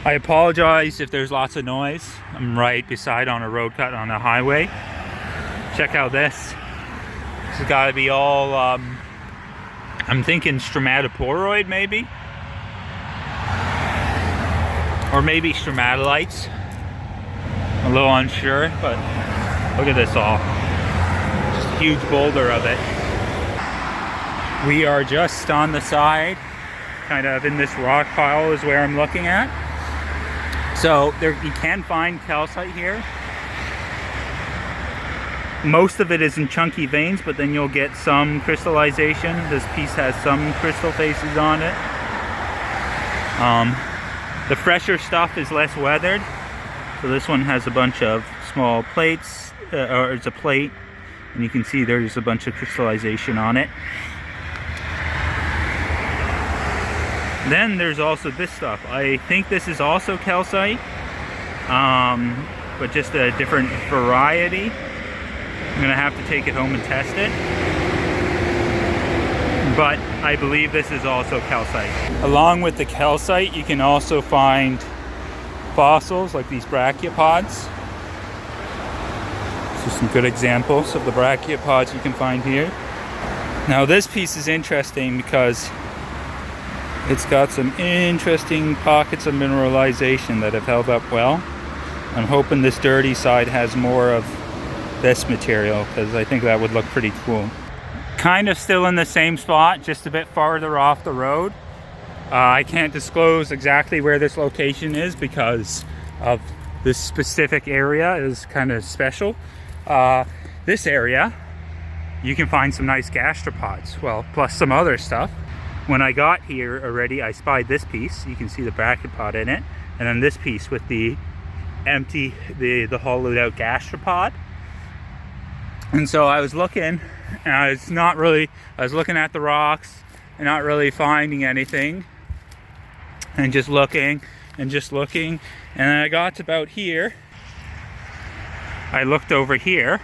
I apologize if there's lots of noise. I'm right beside on a road cut on a highway. Check out this. This has got to be all, I'm thinking stromatoporoid maybe. Or maybe stromatolites. I'm a little unsure, but look at this all. Just a huge boulder of it. We are just on the side, kind of in this rock pile is where I'm looking at. So there, you can find calcite here. Most of it is in chunky veins, but then you'll get some crystallization. This piece has some crystal faces on it. The fresher stuff is less weathered. So this one has a bunch of small plates, or it's a plate, and you can see there's a bunch of crystallization on it. Then there's also this stuff. I think this is also calcite, but just a different variety. I'm gonna have to take it home and test it. But I believe this is also calcite. Along with the calcite, you can also find fossils like these brachiopods. So some good examples of the brachiopods you can find here. Now this piece is interesting because it's got some interesting pockets of mineralization that have held up well. I'm hoping this dirty side has more of this material because I think that would look pretty cool. Kind of still in the same spot, just a bit farther off the road. I can't disclose exactly where this location is because of this specific area is kind of special. This area, you can find some nice gastropods, well, plus some other stuff. When I got here already, I spied this piece. You can see the brachiopod in it, and then this piece with the empty, the hollowed out gastropod. And so I was looking, and I was looking at the rocks and not really finding anything, and just looking and just looking, and then I got to about here. I looked over here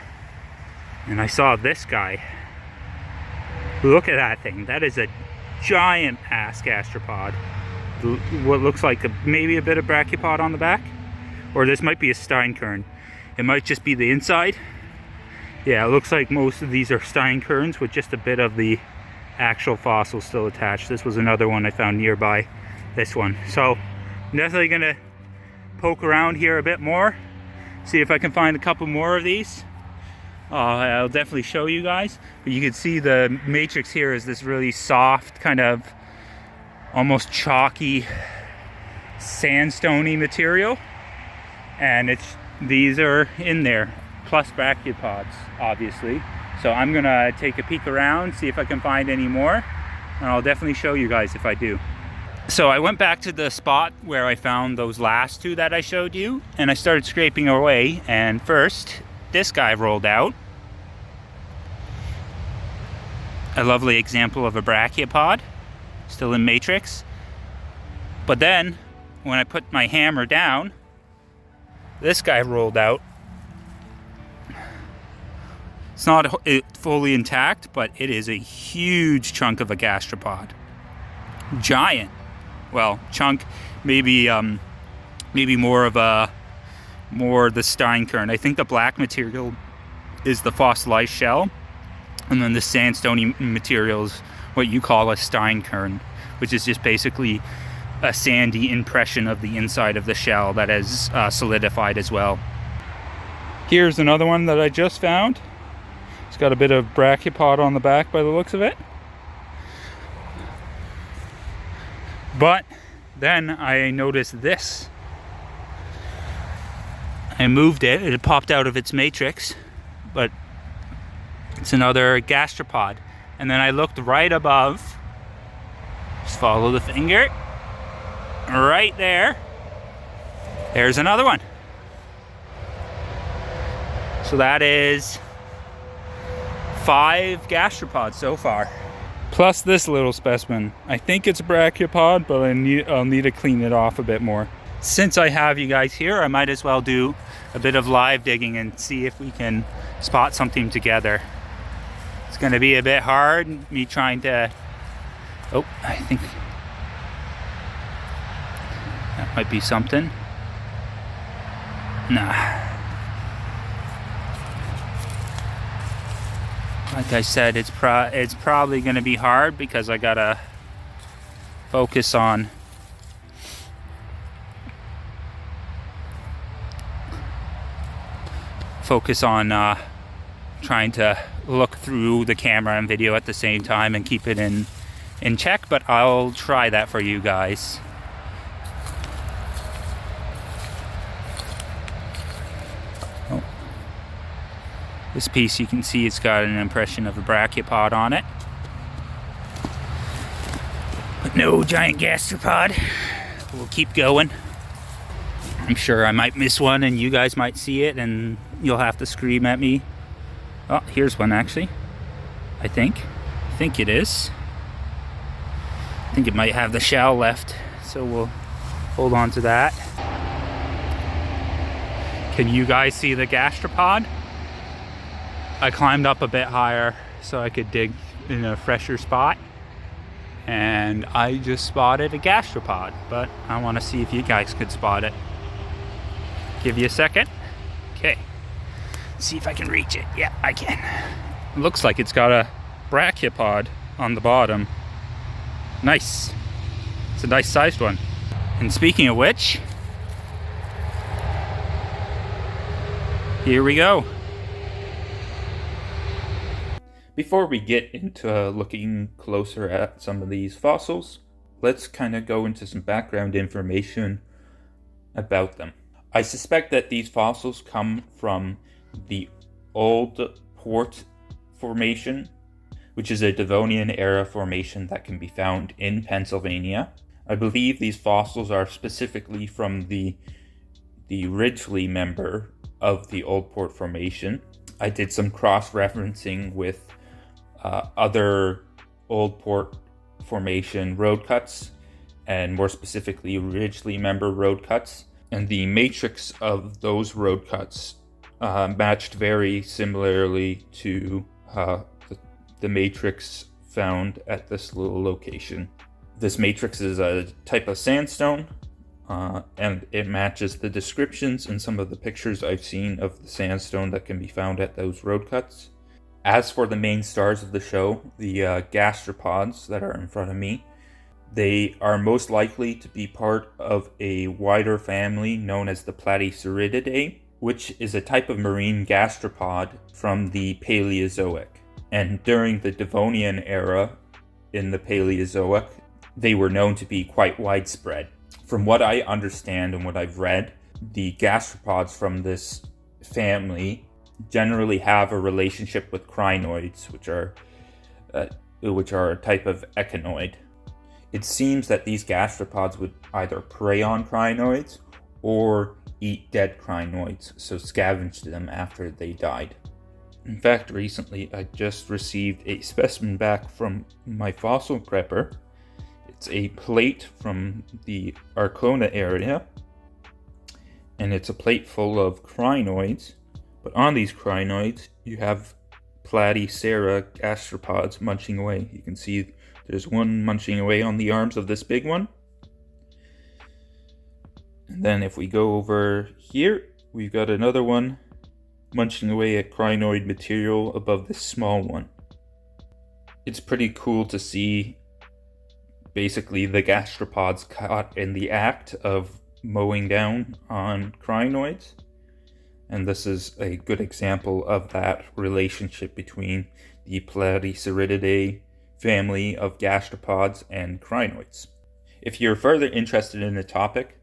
and I saw this guy. Look at that thing. That is a giant ass gastropod. What looks like maybe a bit of brachiopod on the back, or this might be a steinkern. It might just be the inside. Yeah, it looks like most of these are steinkerns with just a bit of the actual fossil still attached. This was another one I found nearby, this one. So I'm definitely gonna poke around here a bit more, see if I can find a couple more of these. I'll definitely show you guys, but you can see the matrix here is this really soft, kind of almost chalky, sandstony material, and these are in there, plus brachiopods, obviously. So I'm gonna take a peek around, see if I can find any more, and I'll definitely show you guys if I do. So I went back to the spot where I found those last two that I showed you, and I started scraping away, and first, this guy rolled out. A lovely example of a brachiopod, still in matrix. But then, when I put my hammer down, this guy rolled out. It's not fully intact, but it is a huge chunk of a gastropod. Giant. Well, chunk, maybe more the steinkern. I think the black material is the fossilized shell, and then the sandstony material is what you call a steinkern, which is just basically a sandy impression of the inside of the shell that has solidified as well. Here's another one that I just found. It's got a bit of brachiopod on the back by the looks of it. But then I noticed this. I moved it, it popped out of its matrix, but it's another gastropod. And then I looked right above, just follow the finger, right there, there's another one. So that is 5 gastropods so far. Plus this little specimen. I think it's a brachiopod, but I'll need to clean it off a bit more. Since I have you guys here, I might as well do a bit of live digging and see if we can spot something together. It's gonna be a bit hard, me trying to, oh, I think, Might be something. Nah. Like I said, it's probably going to be hard because I gotta focus on trying to look through the camera and video at the same time and keep it in check, but I'll try that for you guys. Oh. This piece, you can see it's got an impression of a brachiopod on it, but no giant gastropod. We'll keep going. I'm sure I might miss one and you guys might see it and you'll have to scream at me. Oh, here's one actually. I think it is. I think it might have the shell left, so we'll hold on to that. Can you guys see the gastropod? I climbed up a bit higher so I could dig in a fresher spot, and I just spotted a gastropod, but I want to see if you guys could spot it. Give you a second. Okay. See if I can reach it. Yeah, I can. It looks like it's got a brachiopod on the bottom. Nice. It's a nice sized one. And speaking of which, here we go. Before we get into looking closer at some of these fossils, let's kind of go into some background information about them. I suspect that these fossils come from the Old Port Formation, which is a Devonian era formation that can be found in Pennsylvania. I believe these fossils are specifically from the Ridgely member of the Old Port Formation. I did some cross-referencing with other Old Port Formation road cuts, and more specifically Ridgely member road cuts. And the matrix of those road cuts matched very similarly to the matrix found at this little location. This matrix is a type of sandstone, and it matches the descriptions in some of the pictures I've seen of the sandstone that can be found at those road cuts. As for the main stars of the show, the gastropods that are in front of me, they are most likely to be part of a wider family known as the Platyceratidae, which is a type of marine gastropod from the Paleozoic. And during the Devonian era in the Paleozoic, they were known to be quite widespread. From what I understand and what I've read, the gastropods from this family generally have a relationship with crinoids, which are a type of echinoid. It seems that these gastropods would either prey on crinoids or eat dead crinoids, so scavenge them after they died. In fact, recently I just received a specimen back from my fossil prepper. It's a plate from the Arkona area, and it's a plate full of crinoids, but on these crinoids you have Platycera gastropods munching away. You can see there's one munching away on the arms of this big one. And then if we go over here, we've got another one munching away at crinoid material above this small one. It's pretty cool to see basically the gastropods caught in the act of mowing down on crinoids. And this is a good example of that relationship between the Platyceratidae family of gastropods and crinoids. If you're further interested in the topic,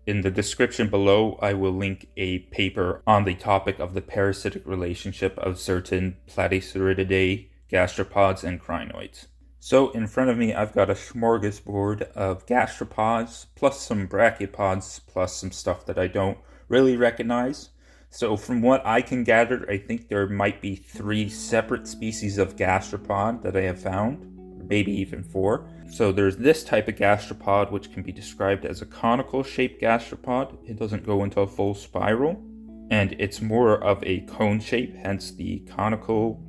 in the description below I will link a paper on the topic of the parasitic relationship of certain Platyceratidae, gastropods, and crinoids. So in front of me I've got a smorgasbord of gastropods, plus some brachiopods, plus some stuff that I don't really recognize. So from what I can gather, I think there might be 3 separate species of gastropod that I have found, or maybe even 4. So there's this type of gastropod, which can be described as a conical shaped gastropod. It doesn't go into a full spiral, and it's more of a cone shape, hence the conical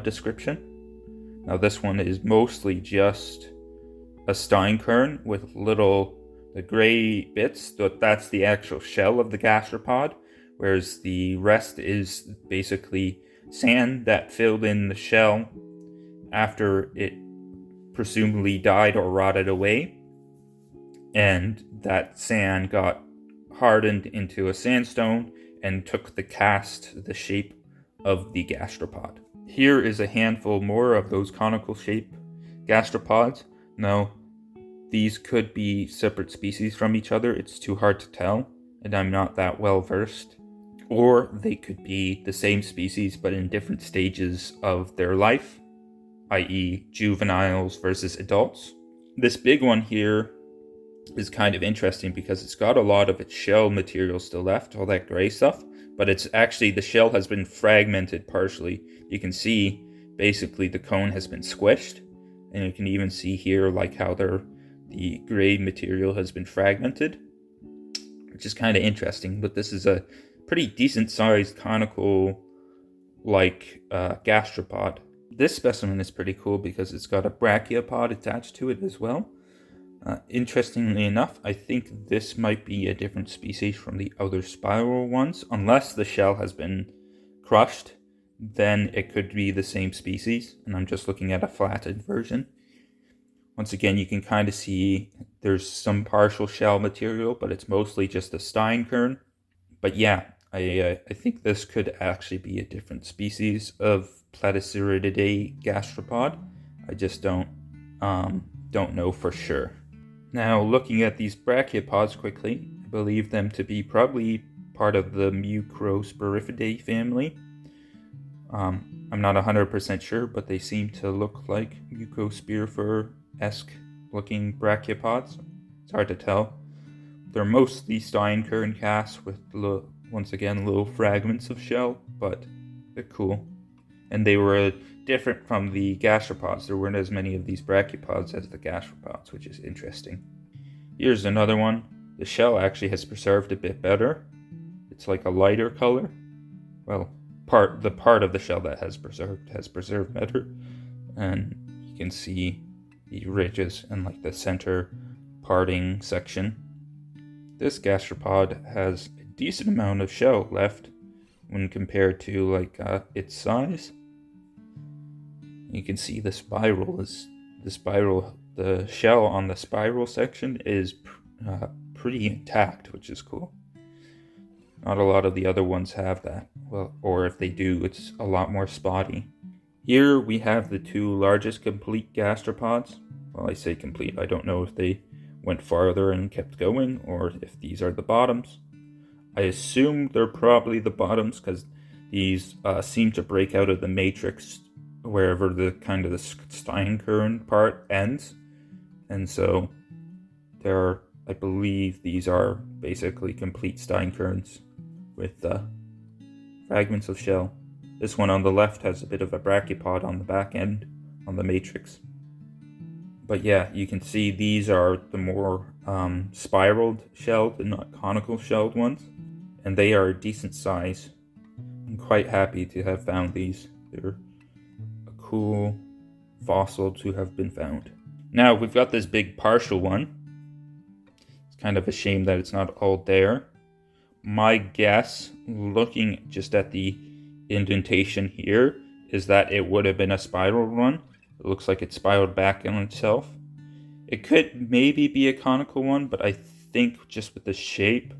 description. Now this one is mostly just a steinkern with The gray bits, that's the actual shell of the gastropod, whereas the rest is basically sand that filled in the shell after it presumably died or rotted away, and that sand got hardened into a sandstone and took the shape of the gastropod. Here is a handful more of those conical shaped gastropods. Now, these could be separate species from each other. It's too hard to tell, and I'm not that well versed. Or they could be the same species but in different stages of their life, i.e. juveniles versus adults. This big one here is kind of interesting because it's got a lot of its shell material still left, all that gray stuff, but it's actually, the shell has been fragmented partially. You can see basically the cone has been squished, and you can even see here like how the gray material has been fragmented, which is kind of interesting. But this is a pretty decent sized conical gastropod. This specimen is pretty cool because it's got a brachiopod attached to it as well. Interestingly enough, I think this might be a different species from the other spiral ones. Unless the shell has been crushed, then it could be the same species, and I'm just looking at a flattened version. Once again, you can kind of see there's some partial shell material, but it's mostly just a steinkern. But yeah, I think this could actually be a different species of Platycerididae gastropod. I just don't know for sure. Now, looking at these brachiopods quickly, I believe them to be probably part of the Mucrosporifidae family. I'm not 100% sure, but they seem to look like Mucospirifer-esque looking brachiopods. It's hard to tell. They're mostly steinkern casts with, once again, little fragments of shell, but they're cool. And they were different from the gastropods. There weren't as many of these brachiopods as the gastropods, which is interesting. Here's another one. The shell actually has preserved a bit better. It's like a lighter color. Well, the part of the shell that has preserved better. And you can see the ridges and like the center parting section. This gastropod has a decent amount of shell left when compared to its size. You can see the shell on the spiral section is pretty intact, which is cool. Not a lot of the other ones have that. Well, or if they do, it's a lot more spotty. Here we have the two largest complete gastropods. Well, I say complete. I don't know if they went farther and kept going, or if these are the bottoms. I assume they're probably the bottoms because these seem to break out of the matrix wherever the steinkern part ends. And so I believe these are basically complete steinkerns with fragments of shell. This one on the left has a bit of a brachiopod on the back end on the matrix. But yeah, you can see these are the more spiraled shelled and not conical shelled ones. And they are a decent size. I'm quite happy to have found these. They're a cool fossil to have been found. Now we've got this big partial one. It's kind of a shame that it's not all there. My guess, looking just at the indentation here, is that it would have been a spiral one. It looks like it spiraled back on itself. It could maybe be a conical one, but I think just with the shape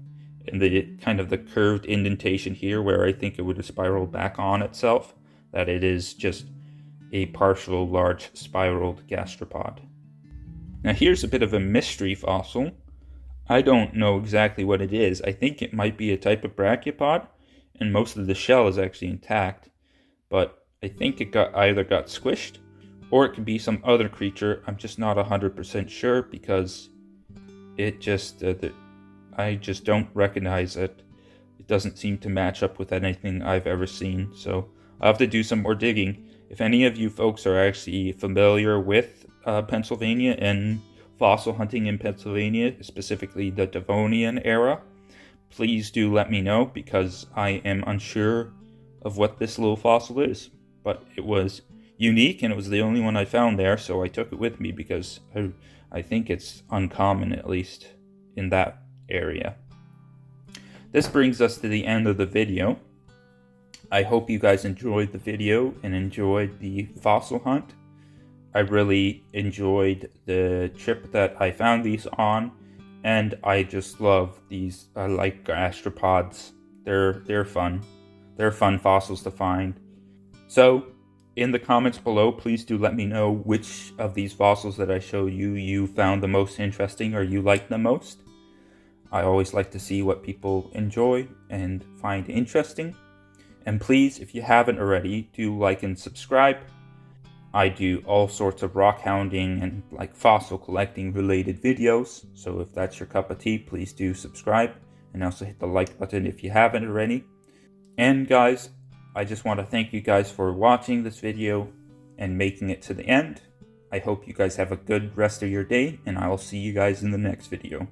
and the curved indentation here, where I think it would have spiraled back on itself, that it is just a partial large spiraled gastropod. Now here's a bit of a mystery fossil. I don't know exactly what it is. I think it might be a type of brachiopod, and most of the shell is actually intact, but I think it either got squished, or it could be some other creature. I'm just not 100% sure because it just, I just don't recognize it. It doesn't seem to match up with anything I've ever seen, so I'll have to do some more digging. If any of you folks are actually familiar with Pennsylvania and fossil hunting in Pennsylvania, specifically the Devonian era, please do let me know because I am unsure of what this little fossil is. But it was unique and it was the only one I found there, so I took it with me because I think it's uncommon, at least in that area. This brings us to the end of the video. I hope you guys enjoyed the video and enjoyed the fossil hunt. I really enjoyed the trip that I found these on, and I just love these. I like gastropods. They're fun. They're fun fossils to find. So, in the comments below, please do let me know which of these fossils that I showed you found the most interesting or you liked the most. I always like to see what people enjoy and find interesting. And please, if you haven't already, do like and subscribe. I do all sorts of rock hounding and like fossil collecting related videos. So if that's your cup of tea, please do subscribe. And also hit the like button if you haven't already. And guys, I just want to thank you guys for watching this video and making it to the end. I hope you guys have a good rest of your day, and I will see you guys in the next video.